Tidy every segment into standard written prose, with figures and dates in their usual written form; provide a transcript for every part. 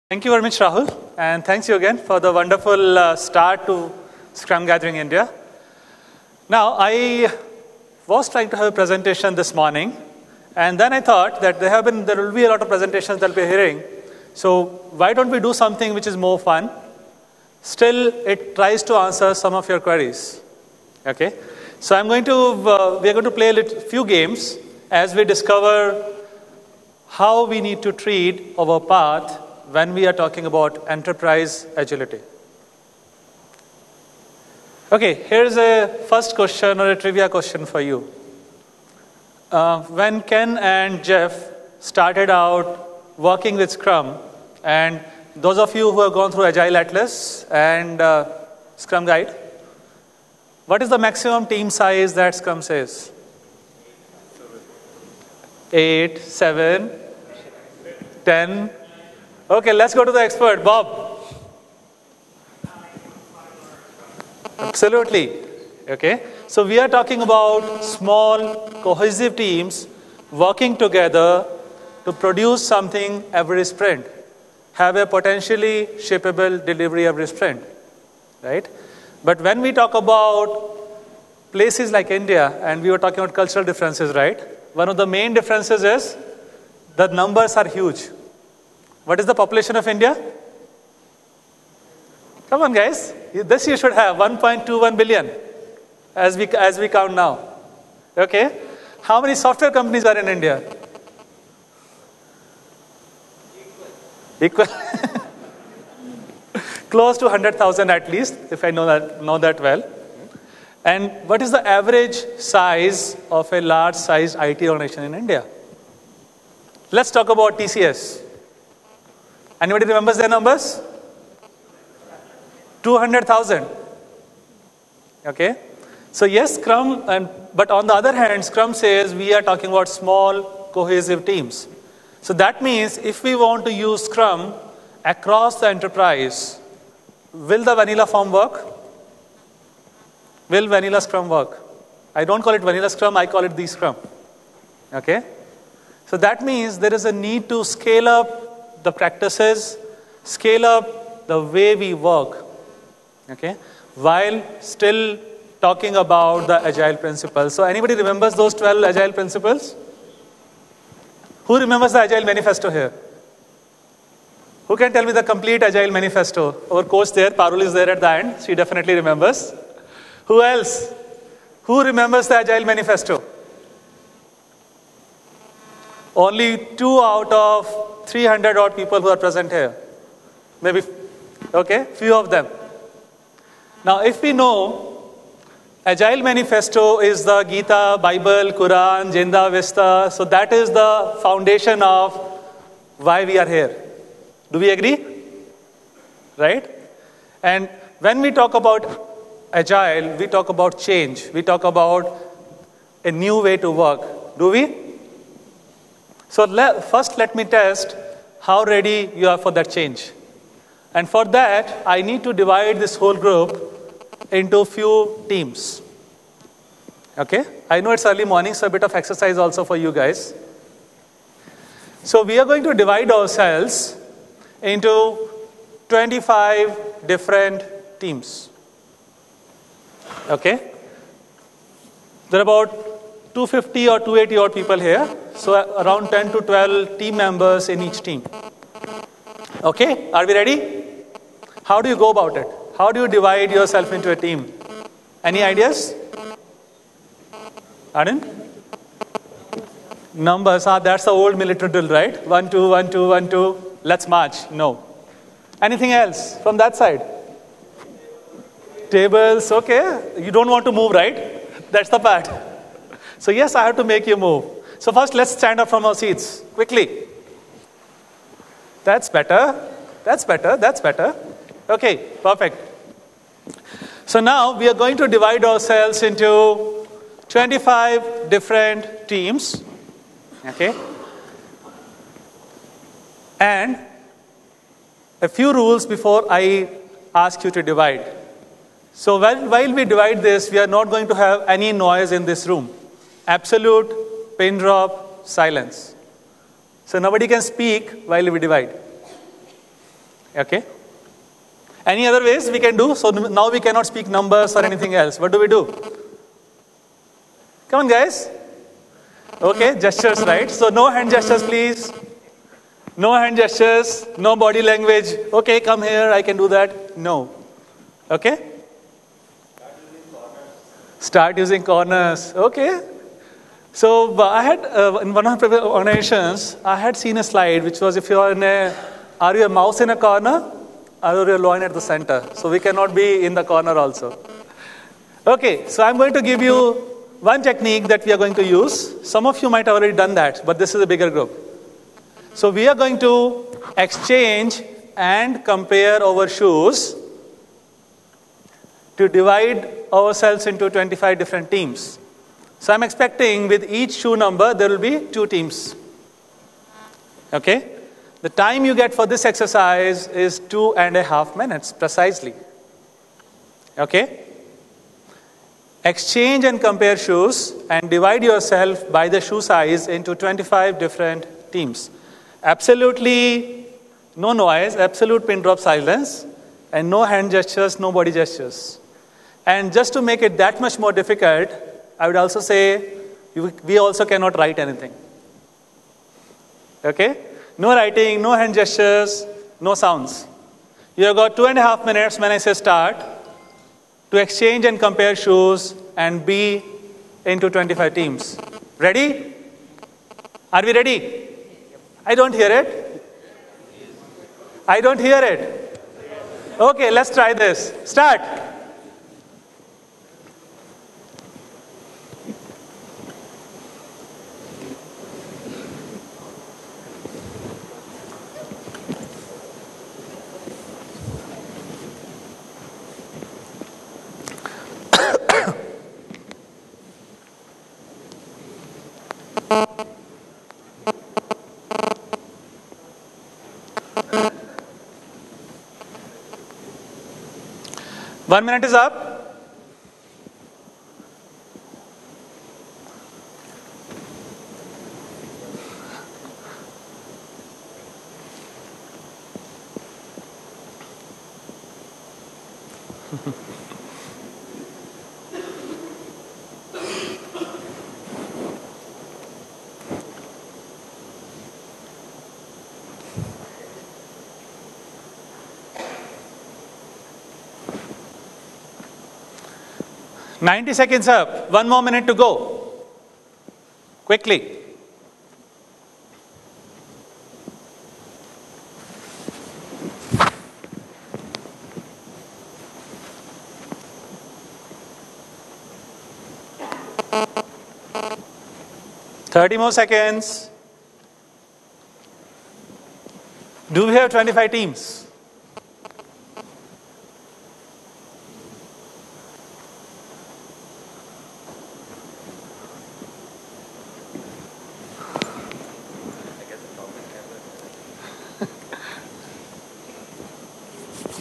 Thank you very much, Rahul, and thanks you again for the wonderful start to Scrum Gathering India. Now, I was trying to have a presentation this morning, and then I thought that there will be a lot of presentations that we're hearing. So why don't we do something which is more fun? Still, it tries to answer some of your queries. Okay, so we are going to play a few games as we discover how we need to treat our path when we are talking about enterprise agility. Okay, here's a first question or a trivia question for you. When Ken and Jeff started out working with Scrum, and those of you who have gone through Agile Atlas and Scrum Guide, what is the maximum team size that Scrum says? 8, 7, 10. Okay, let's go to the expert, Bob. Absolutely. Okay, so we are talking about small, cohesive teams working together to produce something every sprint, have a potentially shippable delivery every sprint, right? But when we talk about places like India, and we were talking about cultural differences, right? One of the main differences is the numbers are huge. What is the population of India? Come on, guys. This you should have 1.21 billion as we count now. Okay. How many software companies are in India? Equal. Close to 100,000 at least, if I know that well. And what is the average size of a large-sized IT organization in India? Let's talk about TCS. Anybody remembers their numbers? 200,000. Okay. So yes, Scrum, but on the other hand, Scrum says we are talking about small, cohesive teams. So that means if we want to use Scrum across the enterprise, will the vanilla form work? Will vanilla Scrum work? I don't call it vanilla Scrum, I call it the Scrum. Okay. So that means there is a need to scale up the practices, scale up the way we work, okay, while still talking about the agile principles. So anybody remembers those 12 agile principles? Who remembers the agile manifesto here? Who can tell me the complete agile manifesto? Our coach there, Parul is there at the end. She definitely remembers. Who else? Who remembers the agile manifesto? Only 2 out of 300 odd people who are present here. Maybe, okay, few of them. Now, if we know Agile Manifesto is the Gita, Bible, Quran, Jinda, Vista, so that is the foundation of why we are here. Do we agree? Right? And when we talk about Agile, we talk about change. We talk about a new way to work. Do we? So first let me test how ready you are for that change. And for that, I need to divide this whole group into few teams. Okay? I know it's early morning, so a bit of exercise also for you guys. So we are going to divide ourselves into 25 different teams. Okay? There are about 250 or 280 odd people here. So around 10 to 12 team members in each team. Okay, are we ready? How do you go about it? How do you divide yourself into a team? Any ideas? Pardon? Numbers, that's the old military drill, right? 1, 2, 1, 2, 1, 2, let's march. No. Anything else from that side? Tables, okay. You don't want to move, right? That's the part. So yes, I have to make you move. So first, let's stand up from our seats, quickly. That's better. That's better. That's better. Okay, perfect. So now we are going to divide ourselves into 25 different teams. Okay. And a few rules before I ask you to divide. So while we divide this, we are not going to have any noise in this room. Absolute pin drop silence. So nobody can speak while we divide. Okay? Any other ways we can do? So now we cannot speak numbers or anything else. What do we do? Come on, guys. Okay, gestures, right? So no hand gestures, please. No hand gestures, no body language. Okay, come here, I can do that. No. Okay? Start using corners. Okay. So I had, in one of the organizations, I had seen a slide which was, if you are are you a mouse in a corner? Or are you a lion at the center? So we cannot be in the corner also. Okay, so I'm going to give you one technique that we are going to use. Some of you might have already done that, but this is a bigger group. So we are going to exchange and compare our shoes to divide ourselves into 25 different teams. So I'm expecting with each shoe number, there will be 2 teams. Okay? The time you get for this exercise is 2.5 minutes, precisely. Okay? Exchange and compare shoes and divide yourself by the shoe size into 25 different teams. Absolutely no noise, absolute pin drop silence, and no hand gestures, no body gestures. And just to make it that much more difficult, I would also say we also cannot write anything. Okay? No writing, no hand gestures, no sounds. You have got 2.5 minutes when I say start to exchange and compare shoes and be into 25 teams. Ready? Are we ready? I don't hear it. I don't hear it. Okay, let's try this. Start. One minute is up. "90 seconds up. 1 more minute to go. Quickly. "30 more seconds. Do we have 25 teams?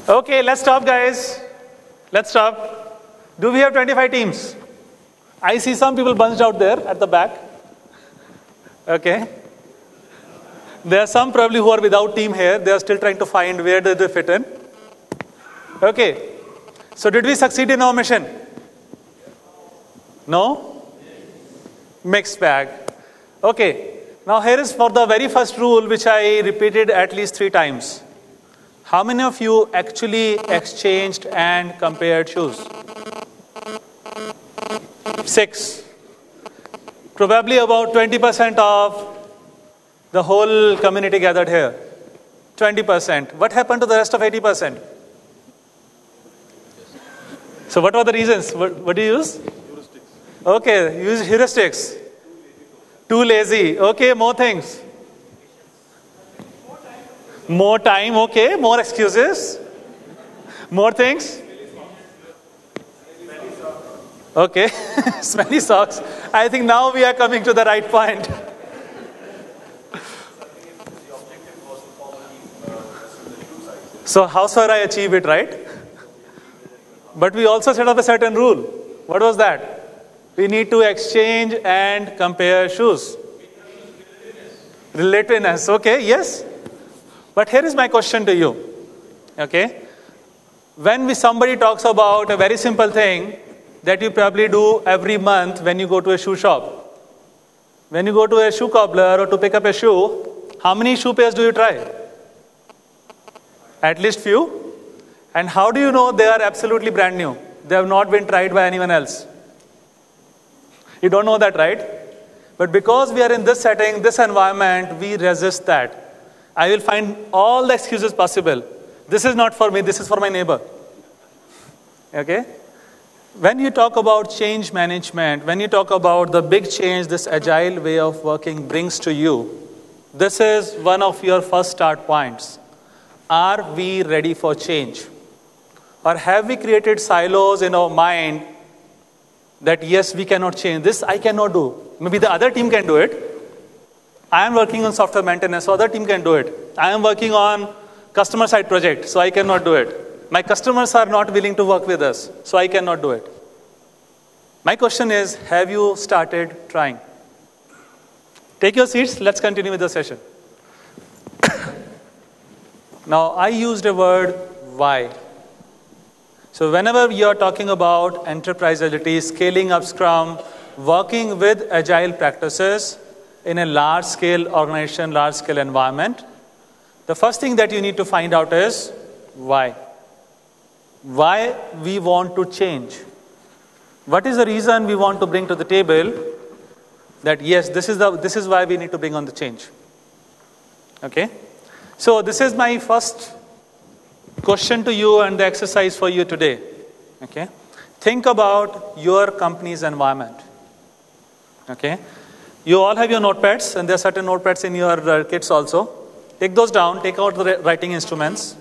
Okay, let's stop, guys. Let's stop. Do we have 25 teams? I see some people bunched out there at the back. Okay. There are some probably who are without team here. They are still trying to find where do they fit in. Okay. So did we succeed in our mission? No? Mixed bag. Okay. Now here is for the very first rule, which I repeated at least 3 times. How many of you actually exchanged and compared shoes? 6. Probably about 20% of the whole community gathered here. 20%. What happened to the rest of 80%? So what were the reasons? What do you use? Heuristics. Okay, use heuristics. Too lazy. Okay, more things. More time, okay. More excuses. More things. Okay, smelly socks. I think now we are coming to the right point. So how shall I achieve it, right? But we also set up a certain rule. What was that? We need to exchange and compare shoes. Relativeness, okay, yes. But here is my question to you. Okay? When somebody talks about a very simple thing that you probably do every month when you go to a shoe shop. When you go to a shoe cobbler or to pick up a shoe, how many shoe pairs do you try? At least few. And how do you know they are absolutely brand new? They have not been tried by anyone else. You don't know that, right? But because we are in this setting, this environment, we resist that. I will find all the excuses possible. This is not for me, this is for my neighbor. Okay? When you talk about change management, when you talk about the big change this agile way of working brings to you, this is one of your first start points. Are we ready for change? Or have we created silos in our mind that yes, we cannot change. This I cannot do. Maybe the other team can do it. I am working on software maintenance, so other team can do it. I am working on customer side project, so I cannot do it. My customers are not willing to work with us, so I cannot do it. My question is, have you started trying? Take your seats, let's continue with the session. Now, I used a word, why. So whenever you are talking about enterprise agility, scaling up Scrum, working with agile practices in a large-scale organization, large-scale environment, the first thing that you need to find out is why. Why we want to change. What is the reason we want to bring to the table that yes, this is why we need to bring on the change. Okay? So this is my first question to you and the exercise for you today. Okay? Think about your company's environment. Okay? You all have your notepads, and there are certain notepads in your kits also. Take those down, take out the writing instruments,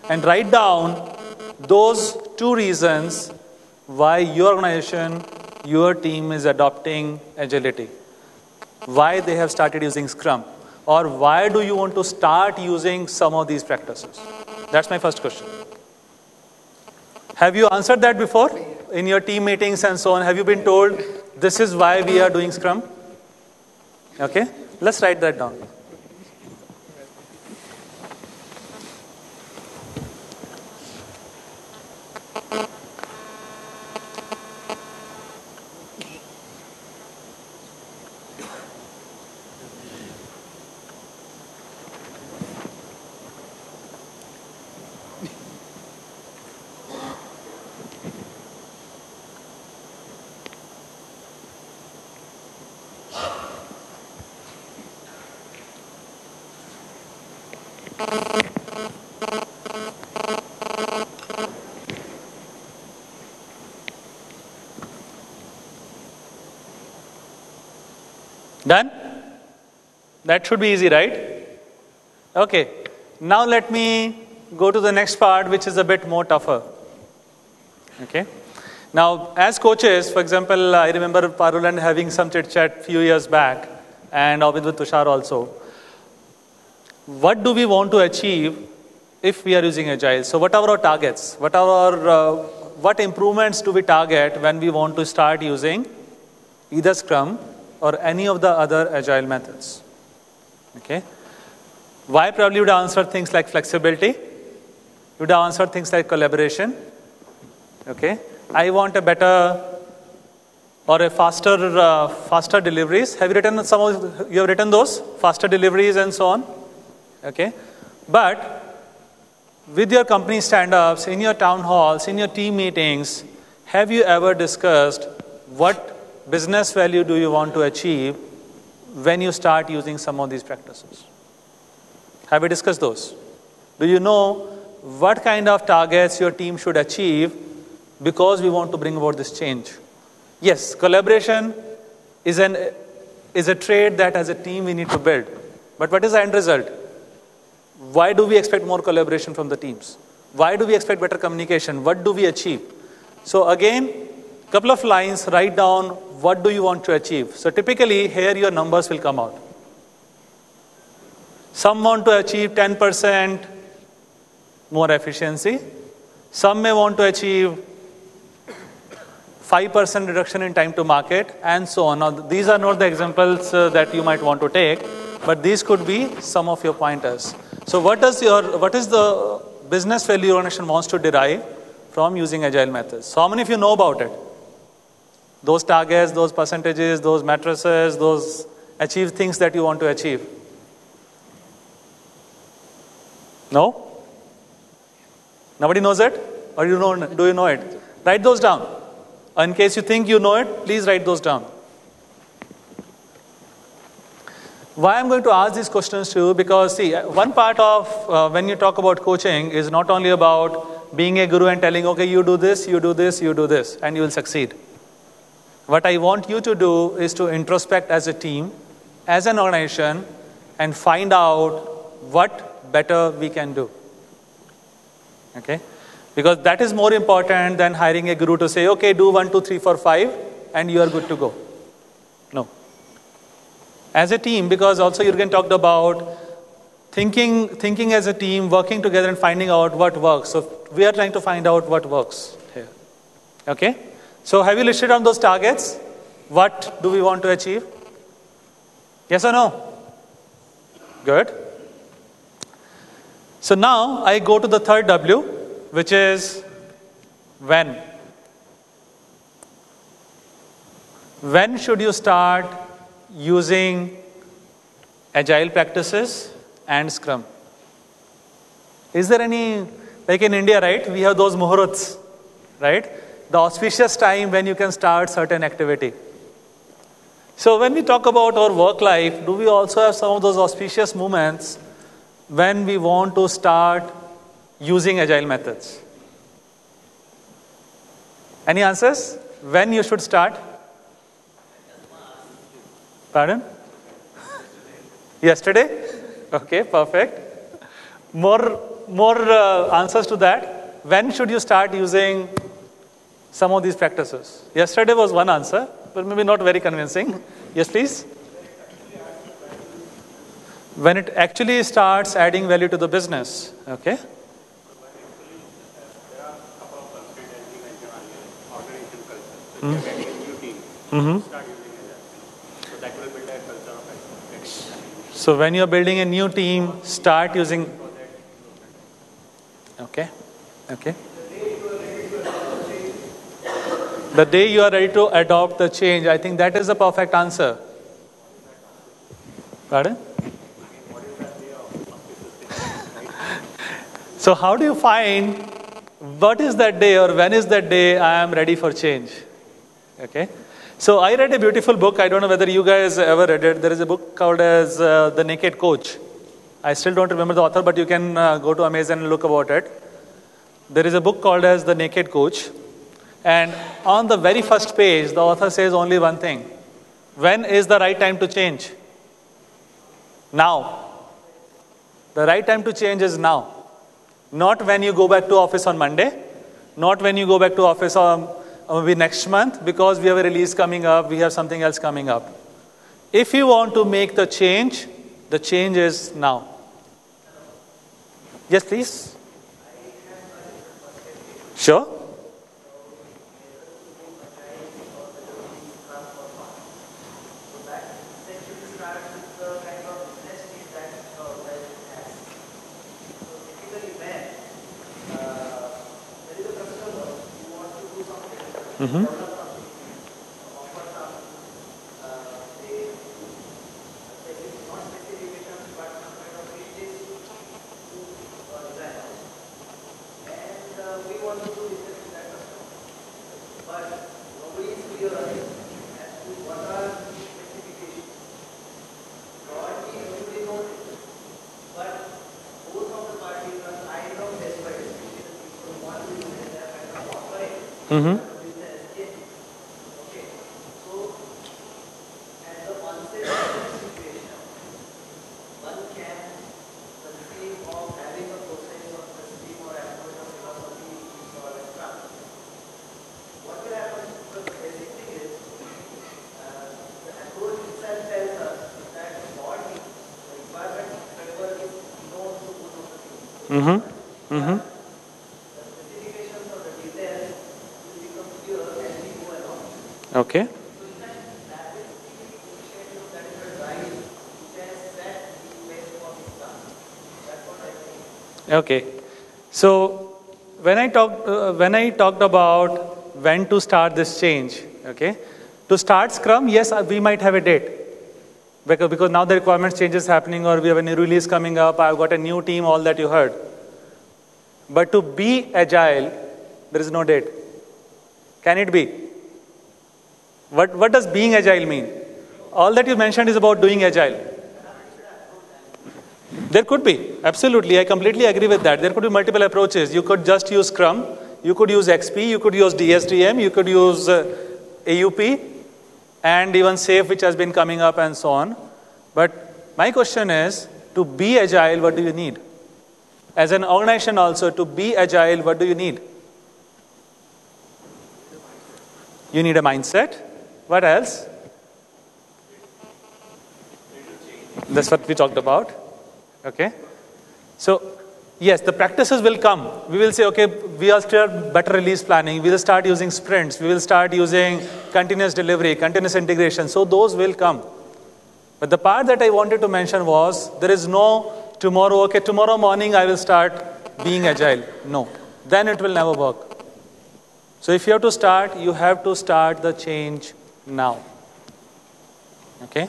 and write down those 2 reasons why your organization, your team is adopting agility. Why they have started using Scrum. Or why do you want to start using some of these practices? That's my first question. Have you answered that before? In your team meetings and so on, have you been told, this is why we are doing Scrum? Okay, let's write that down. Done? That should be easy, right? Okay. Now let me go to the next part, which is a bit more tougher. Okay. Now, as coaches, for example, I remember Parul and having some chit-chat few years back, and with Tushar also. What do we want to achieve if we are using Agile? So what are our targets? What improvements do we target when we want to start using either Scrum or any of the other Agile methods? Okay. Why probably would answer things like flexibility? Would answer things like collaboration? Okay. I want a better or a faster deliveries. Have you written you have written those? Faster deliveries and so on. Okay. But with your company stand-ups, in your town halls, in your team meetings, have you ever discussed what business value do you want to achieve when you start using some of these practices? Have you discussed those? Do you know what kind of targets your team should achieve because we want to bring about this change? Yes, collaboration is a trait that as a team we need to build. But what is the end result? Why do we expect more collaboration from the teams? Why do we expect better communication? What do we achieve? So again, couple of lines, write down what do you want to achieve. So typically here your numbers will come out. Some want to achieve 10% more efficiency. Some may want to achieve 5% reduction in time to market, and so on. Now, these are not the examples that you might want to take, but these could be some of your pointers. So what is the business value organization wants to derive from using agile methods. So how many of you know about it? Those targets, those percentages, those matrices, those achieve things that you want to achieve. No? Nobody knows it? Or do you know it? Write those down. In case you think you know it, please write those down. Why I'm going to ask these questions to you, because see, one part of when you talk about coaching is not only about being a guru and telling, okay, you do this, you do this, you do this, and you will succeed. What I want you to do is to introspect as a team, as an organization, and find out what better we can do. Okay? Because that is more important than hiring a guru to say, okay, do 1, 2, 3, 4, 5, and you are good to go. No. As a team, because also Jürgen talked about thinking as a team, working together and finding out what works. So we are trying to find out what works here. Okay? So have you listed down those targets? What do we want to achieve? Yes or no? Good. So now I go to the third W, which is when. When should you start using agile practices and Scrum? Is there any, like in India, right? We have those muhurats, right? The auspicious time when you can start certain activity. So when we talk about our work life, do we also have some of those auspicious moments when we want to start using agile methods? Any answers? When you should start? Pardon? Yesterday? Okay, perfect. More answers to that. When should you start using some of these practices? Yesterday was one answer, but maybe not very convincing. Yes, please? When it actually starts adding value to the business. Okay. So when you're building a new team, start using. Okay. Okay. The day you are ready to adopt the change, I think that is the perfect answer. Pardon? So how do you find what is that day or when is that day I am ready for change? Okay. So I read a beautiful book. I don't know whether you guys ever read it. There is a book called as The Naked Coach. I still don't remember the author, but you can go to Amazon and look about it. There is a book called as The Naked Coach. And on the very first page, the author says only one thing. When is the right time to change? Now. The right time to change is now. Not when you go back to office on Monday. Not when you go back to office on maybe next month, because we have a release coming up, we have something else coming up. If you want to make the change is now. Yes, please. Sure. Mm-hmm. Mm-hmm. Mm-hmm. Mm-hmm. Okay. Okay. So when I talked about when to start this change, okay, to start Scrum, yes, we might have a date because now the requirements changes happening, or we have a new release coming up. I've got a new team, all that you heard. But to be agile, there is no date. Can it be? What does being agile mean? All that you mentioned is about doing agile. There could be, absolutely. I completely agree with that. There could be multiple approaches. You could just use Scrum, you could use XP, you could use DSDM, you could use AUP, and even SAFe, which has been coming up, and so on. But my question is, to be agile, what do you need? As an organization also, to be agile, what do you need? You need a mindset. What else? That's what we talked about. Okay. So, yes, the practices will come. We will say, okay, we will start better release planning. We will start using sprints. We will start using continuous delivery, continuous integration. So those will come. But the part that I wanted to mention was, there is no tomorrow, okay, tomorrow morning I will start being agile. No. Then it will never work. So if you have to start, you have to start the change now. Okay.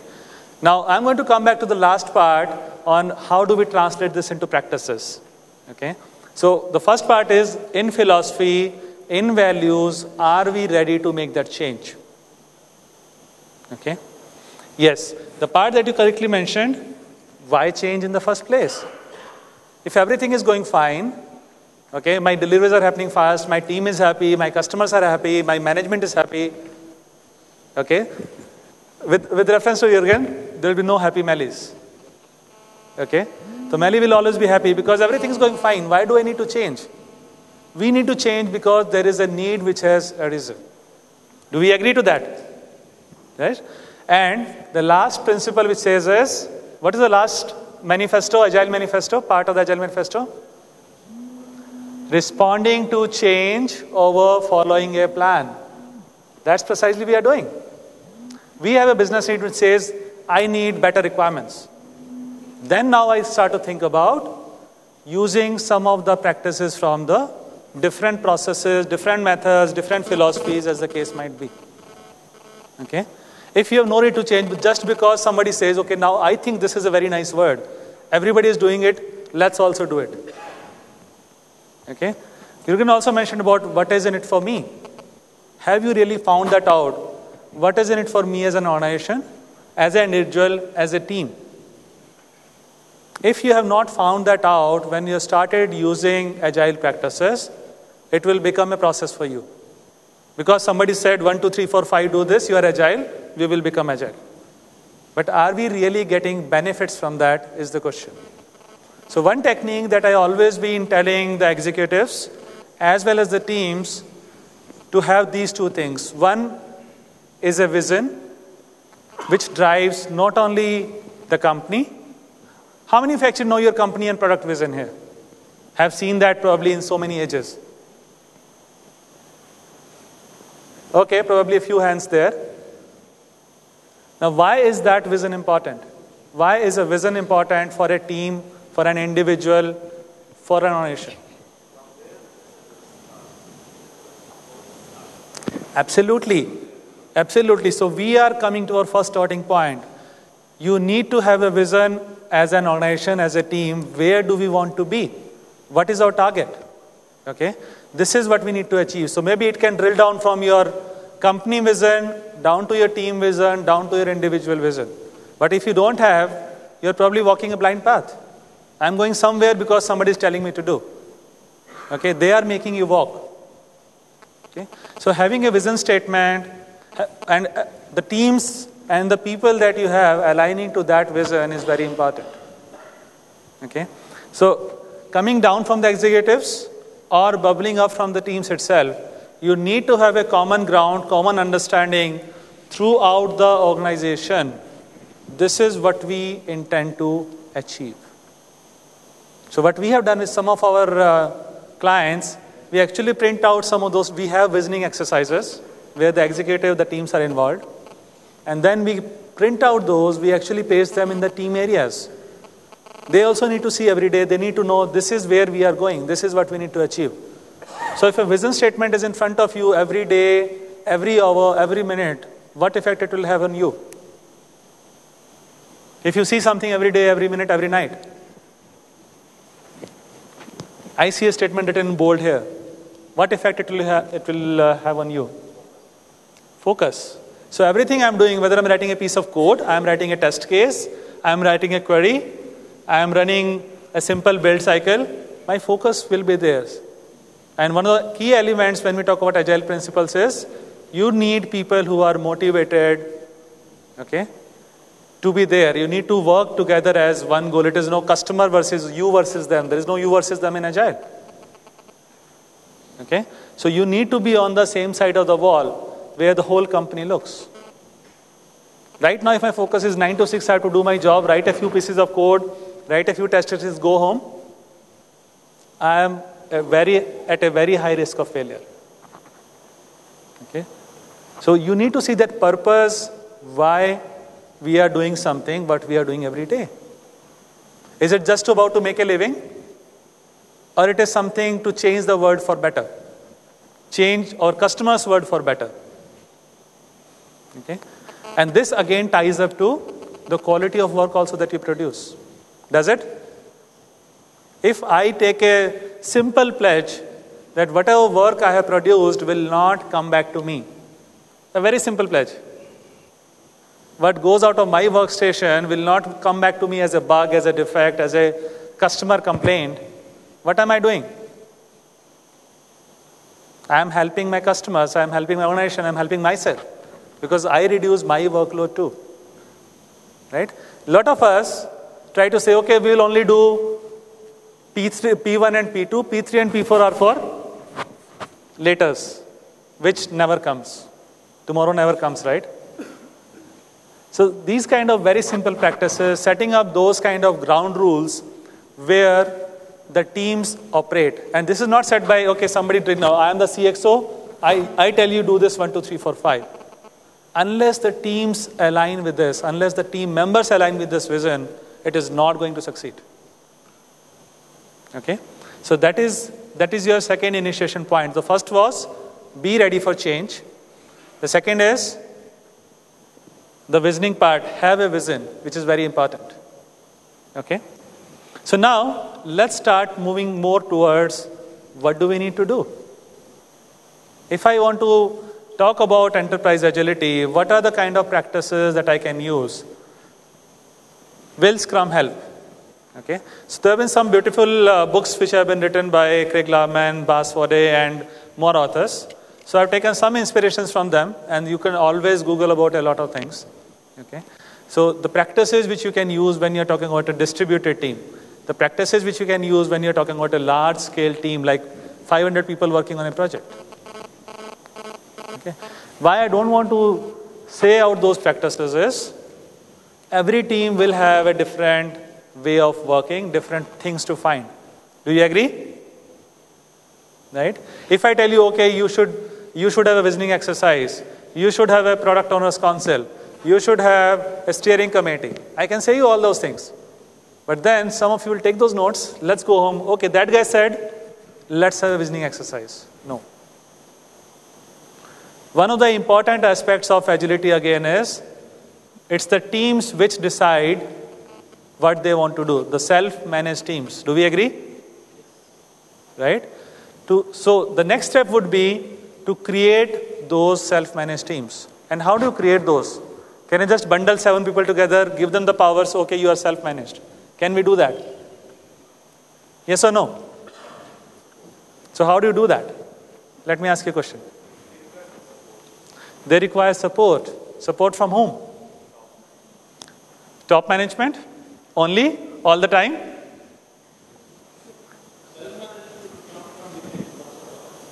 Now I'm going to come back to the last part on how do we translate this into practices. Okay. So the first part is, in philosophy, in values, are we ready to make that change? Okay. Yes. The part that you correctly mentioned, why change in the first place? If everything is going fine, okay, my deliveries are happening fast, my team is happy, my customers are happy, my management is happy, okay? With reference to Jürgen, there will be no happy Mellies. Okay? So Melly will always be happy because everything is going fine. Why do I need to change? We need to change because there is a need which has arisen. Do we agree to that? Right? And the last principle which says is, what is the last manifesto, Agile Manifesto, part of the Agile Manifesto? Responding to change over following a plan. That's precisely what we are doing. We have a business need which says, I need better requirements. Then now I start to think about using some of the practices from the different processes, different methods, different philosophies, as the case might be. Okay? If you have no need to change, but just because somebody says, okay, now I think this is a very nice word. Everybody is doing it, let's also do it. Okay? Jürgen also mentioned about what is in it for me. Have you really found that out? What is in it for me as an organization, as an individual, as a team? If you have not found that out when you started using agile practices, it will become a process for you. Because somebody said 1, 2, 3, 4, 5, do this, you are agile, we will become agile. But are we really getting benefits from that is the question. So one technique that I always been telling the executives as well as the teams to have these two things. One is a vision which drives not only the company. How many of you actually know your company and product vision here? Have seen that probably in so many ages. Okay, probably a few hands there. Now, why is that vision important? Why is a vision important for a team, for an individual, for an organization? Absolutely. Absolutely. So we are coming to our first starting point. You need to have a vision as an organization, as a team. Where do we want to be? What is our target? Okay. This is what we need to achieve. So maybe it can drill down from your company vision, down to your team vision, down to your individual vision. But if you don't have, you're probably walking a blind path. I'm going somewhere because somebody is telling me to do. Okay. They are making you walk. Okay. So having a vision statement and the teams and the people that you have aligning to that vision is very important. Okay. So coming down from the executives or bubbling up from the teams itself, you need to have a common ground, common understanding throughout the organization. This is what we intend to achieve. So what we have done with some of our clients, we actually print out some of those. We have visioning exercises where the executive, the teams are involved. And then we print out those, we actually paste them in the team areas. They also need to see every day. They need to know this is where we are going. This is what we need to achieve. So if a vision statement is in front of you every day, every hour, every minute, what effect it will have on you? If you see something every day, every minute, every night. I see a statement written in bold here. What effect it will have on you? Focus. So everything I'm doing, whether I'm writing a piece of code, I'm writing a test case, I'm writing a query, I'm running a simple build cycle, my focus will be there. And one of the key elements when we talk about agile principles is you need people who are motivated, okay, to be there. You need to work together as one goal. It is no customer versus you versus them. There is no you versus them in agile. Okay? So you need to be on the same side of the wall where the whole company looks. Right now, if my focus is 9 to 6, I have to do my job, write a few pieces of code, write a few test cases, go home. I am at a very high risk of failure. Okay? So you need to see that purpose, why we are doing something, what we are doing every day. Is it just about to make a living? Or it is something to change the world for better? Change our customers' world for better. Okay? And this again ties up to the quality of work also that you produce. Does it? If I take a simple pledge that whatever work I have produced will not come back to me. A very simple pledge. What goes out of my workstation will not come back to me as a bug, as a defect, as a customer complaint. What am I doing? I am helping my customers, I am helping my organization, I am helping myself. Because I reduce my workload too. Right? A lot of us try to say, okay, we will only do P1 and P2, P3 and P4 are for laters, which never comes. Tomorrow never comes, right? So these kind of very simple practices, setting up those kind of ground rules where the teams operate. And this is not set by, okay, somebody did now, I am the CXO, I tell you do this 1, 2, 3, 4, 5. Unless the teams align with this, unless the team members align with this vision, it is not going to succeed. Okay? So that is your second initiation point. The first was, be ready for change. The second is, the visioning part, have a vision, which is very important. Okay? So now, let's start moving more towards what do we need to do? If I want to talk about enterprise agility, what are the kind of practices that I can use? Will Scrum help? Okay? So there have been some beautiful books which have been written by Craig Larman, Bas Vodde, and more authors. So I've taken some inspirations from them, and you can always Google about a lot of things. Okay? So the practices which you can use when you're talking about a distributed team, the practices which you can use when you're talking about a large-scale team, like 500 people working on a project. Okay? Why I don't want to say out those practices is, every team will have a different way of working, different things to find. Do you agree? Right? If I tell you, okay, you should have a visioning exercise, you should have a product owners council, you should have a steering committee. I can say you all those things. But then some of you will take those notes, let's go home. Okay, that guy said, let's have a visioning exercise. No. One of the important aspects of agility again is, it's the teams which decide what they want to do. The self-managed teams. Do we agree? Right? So the next step would be to create those self-managed teams. And how do you create those? Can I just bundle 7 people together, give them the powers, okay, you are self-managed. Can we do that? Yes or no? So how do you do that? Let me ask you a question. They require support. Support from whom? Top management? Only? All the time?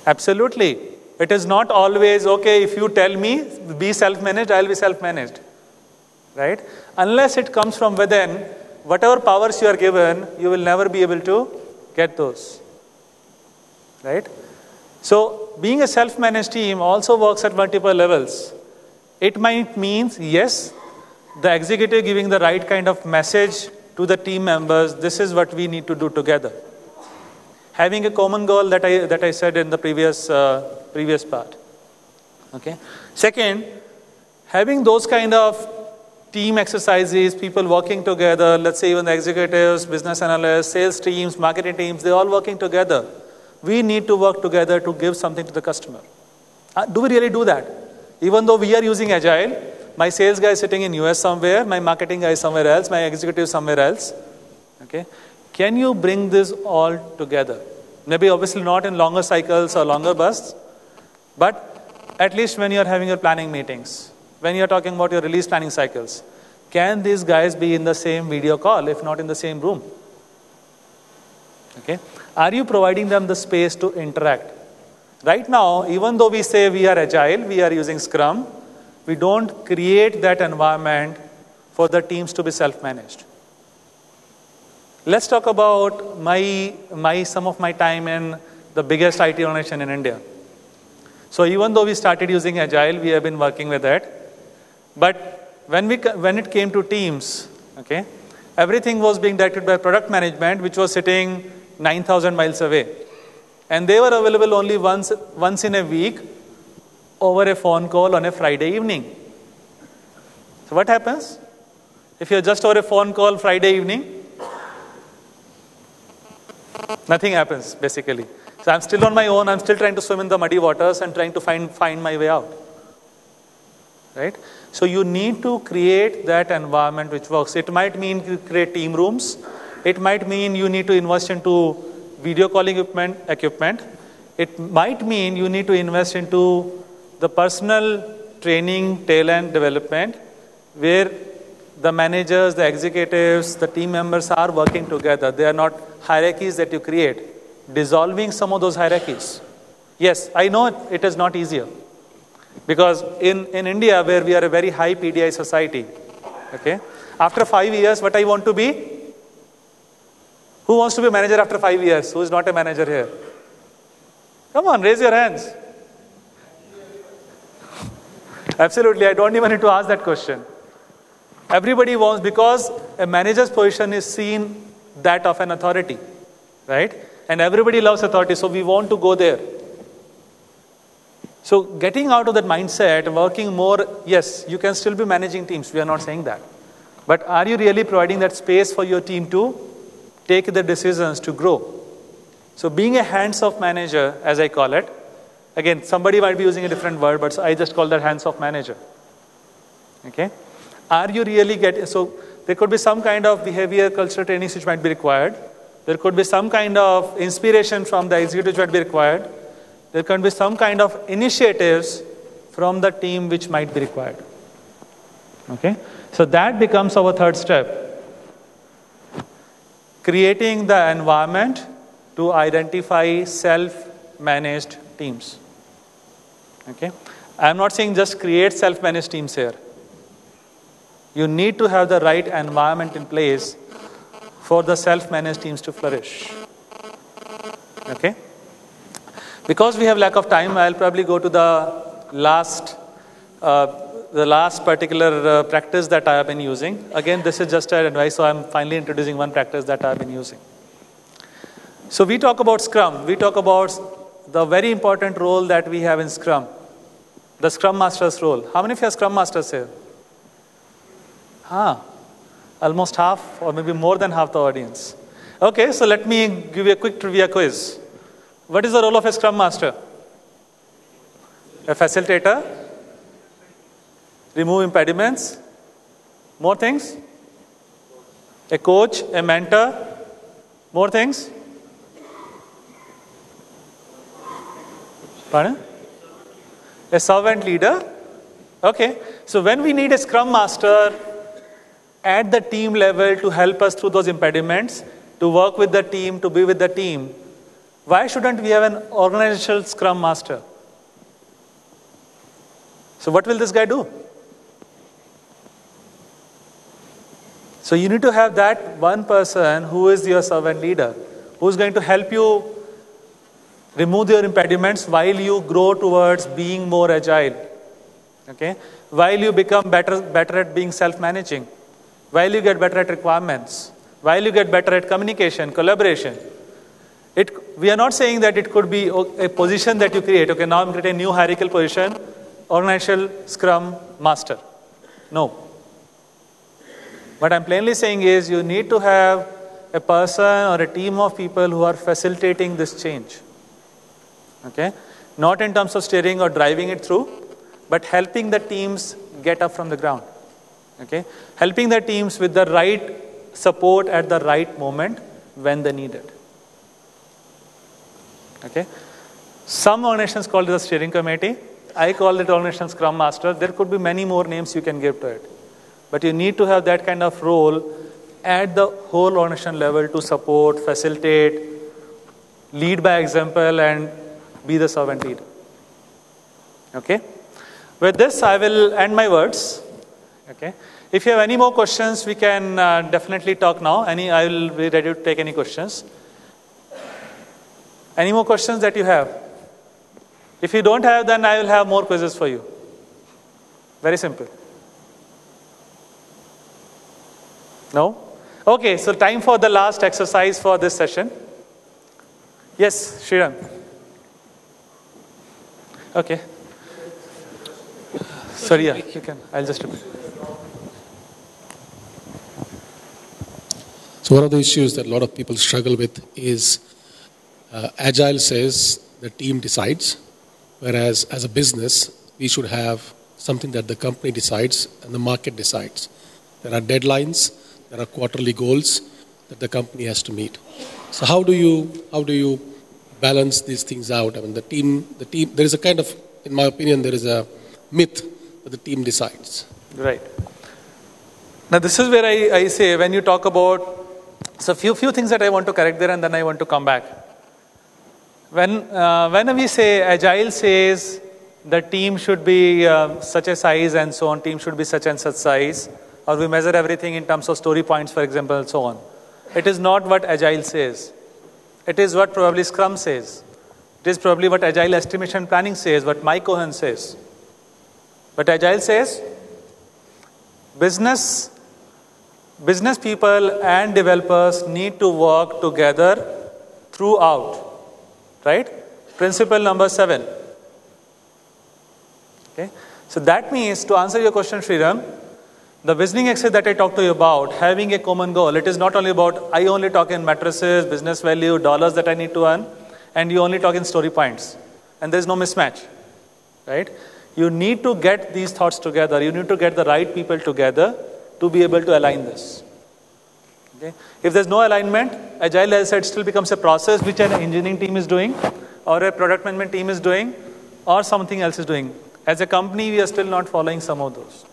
Absolutely. It is not always, okay, if you tell me, be self-managed, I will be self-managed. Right? Unless it comes from within, whatever powers you are given, you will never be able to get those. Right? So, being a self-managed team also works at multiple levels. It might mean, yes, the executive giving the right kind of message to the team members, this is what we need to do together. Having a common goal that I said in the previous part. Okay. Second, having those kind of team exercises, people working together, let's say even the executives, business analysts, sales teams, marketing teams, they're all working together. We need to work together to give something to the customer. Do we really do that? Even though we are using Agile, my sales guy is sitting in US somewhere, my marketing guy is somewhere else, my executive somewhere else. Okay. Can you bring this all together? Maybe obviously not in longer cycles or longer bursts, but at least when you're having your planning meetings, when you're talking about your release planning cycles, can these guys be in the same video call, if not in the same room? Okay. Are you providing them the space to interact? Right now, even though we say we are Agile, we are using Scrum, we don't create that environment for the teams to be self-managed. Let's talk about some of my time in the biggest IT organization in India. So even though we started using Agile, we have been working with it. But when it came to teams, okay, everything was being directed by product management, which was sitting 9,000 miles away. And they were available only once in a week over a phone call on a Friday evening. So what happens? If you're just over a phone call Friday evening, nothing happens, basically. So I'm still on my own. I'm still trying to swim in the muddy waters and trying to find my way out. Right? So you need to create that environment which works. It might mean you create team rooms. It might mean you need to invest into video calling equipment. It might mean you need to invest into the personal training, talent development, where the managers, the executives, the team members are working together. They are not hierarchies that you create. Dissolving some of those hierarchies. Yes, I know it is not easier. Because in India, where we are a very high PDI society, okay, after 5 years, what I want to be? Who wants to be a manager after 5 years? Who is not a manager here? Come on, raise your hands. Absolutely, I don't even need to ask that question. Everybody wants, because a manager's position is seen that of an authority, right? And everybody loves authority, so we want to go there. So getting out of that mindset, working more, yes, you can still be managing teams. We are not saying that. But are you really providing that space for your team to take the decisions to grow? So being a hands-off manager, as I call it, again, somebody might be using a different word, but I just call that hands-off manager. Okay? Are you really getting, so there could be some kind of behavior cultural training which might be required. There could be some kind of inspiration from the executive which might be required. There can be some kind of initiatives from the team which might be required. Okay? So that becomes our third step. Creating the environment to identify self-managed teams. Okay? I'm not saying just create self-managed teams here. You need to have the right environment in place for the self-managed teams to flourish. Okay? Because we have lack of time, I'll probably go to the last particular practice that I have been using. Again, this is just an advice, so I'm finally introducing one practice that I've been using. So we talk about Scrum. We talk about the very important role that we have in Scrum. The Scrum Master's role. How many of you are Scrum Masters here? Almost half, or maybe more than half the audience. Okay, so let me give you a quick trivia quiz. What is the role of a Scrum Master? A facilitator? Remove impediments? More things? A coach? A mentor? More things? Pardon? A servant leader? Okay, so when we need a Scrum Master at the team level to help us through those impediments, to work with the team, to be with the team, why shouldn't we have an organizational Scrum Master? So what will this guy do? So you need to have that one person who is your servant leader, who is going to help you remove your impediments while you grow towards being more agile. Okay? While you become better at being self-managing. While you get better at requirements. while you get better at communication, collaboration. We are not saying that it could be a position that you create. Okay, now I'm creating a new hierarchical position, organizational Scrum Master. No. What I'm plainly saying is you need to have a person or a team of people who are facilitating this change. Okay? Not in terms of steering or driving it through, but helping the teams get up from the ground. Okay? Helping the teams with the right support at the right moment when they need it. Okay? Some organizations call it the steering committee. I call it organizational Scrum Master. There could be many more names you can give to it. But you need to have that kind of role at the whole organization level to support, facilitate, lead by example, and be the servant leader. Okay? With this, I will end my words. Okay? If you have any more questions, we can definitely talk now. I will be ready to take any questions. Any more questions that you have? If you don't have, then I will have more quizzes for you. Very simple. No? Okay, so time for the last exercise for this session. Yes, Shriram. Okay. Sorry, yeah, you can. I'll just repeat. So one of the issues that a lot of people struggle with is Agile says the team decides, whereas as a business, we should have something that the company decides and the market decides. There are deadlines, there are quarterly goals that the company has to meet. So how do you balance these things out? I mean, the team. There is a kind of, in my opinion, there is a myth that the team decides. Right. Now this is where I say when you talk about, so few things that I want to correct there and then I want to come back. When we say Agile says the team should be such a size and so on, team should be such and such size, or we measure everything in terms of story points, for example, and so on. It is not what Agile says. It is what probably Scrum says. It is probably what Agile estimation planning says, what Mike Cohen says. But Agile says business people and developers need to work together throughout. Right? Principle number 7. Okay? So that means, to answer your question, Sriram, the visioning exercise that I talked to you about, having a common goal, it is not only about I only talk in matrices, business value, dollars that I need to earn, and you only talk in story points. And there is no mismatch. Right? You need to get these thoughts together. You need to get the right people together to be able to align this. Okay? If there's no alignment, Agile, as I said, still becomes a process which an engineering team is doing, or a product management team is doing, or something else is doing. As a company, we are still not following some of those.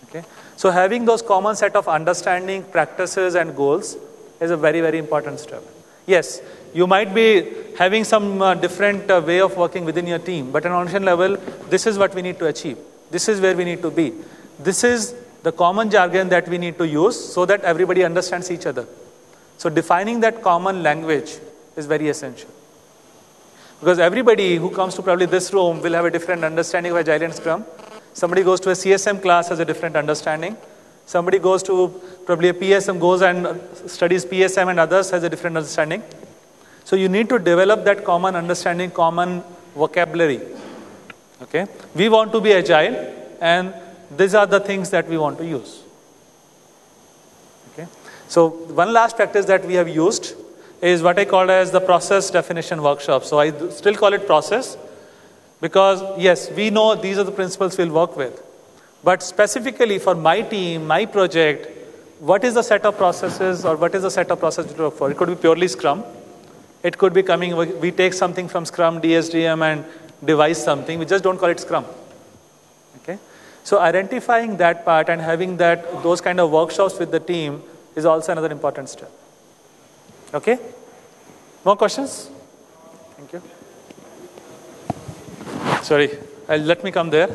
Okay? So having those common set of understanding, practices, and goals is a very, very important step. Yes, you might be having some different way of working within your team, but at an organization level, this is what we need to achieve. This is where we need to be. This is the common jargon that we need to use so that everybody understands each other. So defining that common language is very essential. Because everybody who comes to probably this room will have a different understanding of Agile and Scrum. Somebody goes to a CSM class has a different understanding. Somebody goes to probably a PSM, goes and studies PSM and others has a different understanding. So you need to develop that common understanding, common vocabulary. Okay? We want to be Agile, and these are the things that we want to use. Okay? So one last practice that we have used is what I call as the process definition workshop. So I still call it process because yes, we know these are the principles we'll work with. But specifically for my team, my project, what is the set of processes or what is the set of processes to work for? It could be purely Scrum. It could be we take something from Scrum, DSDM and devise something. We just don't call it Scrum. Okay? So identifying that part and having those kind of workshops with the team is also another important step. Okay? More questions? Thank you. Sorry, let me come there.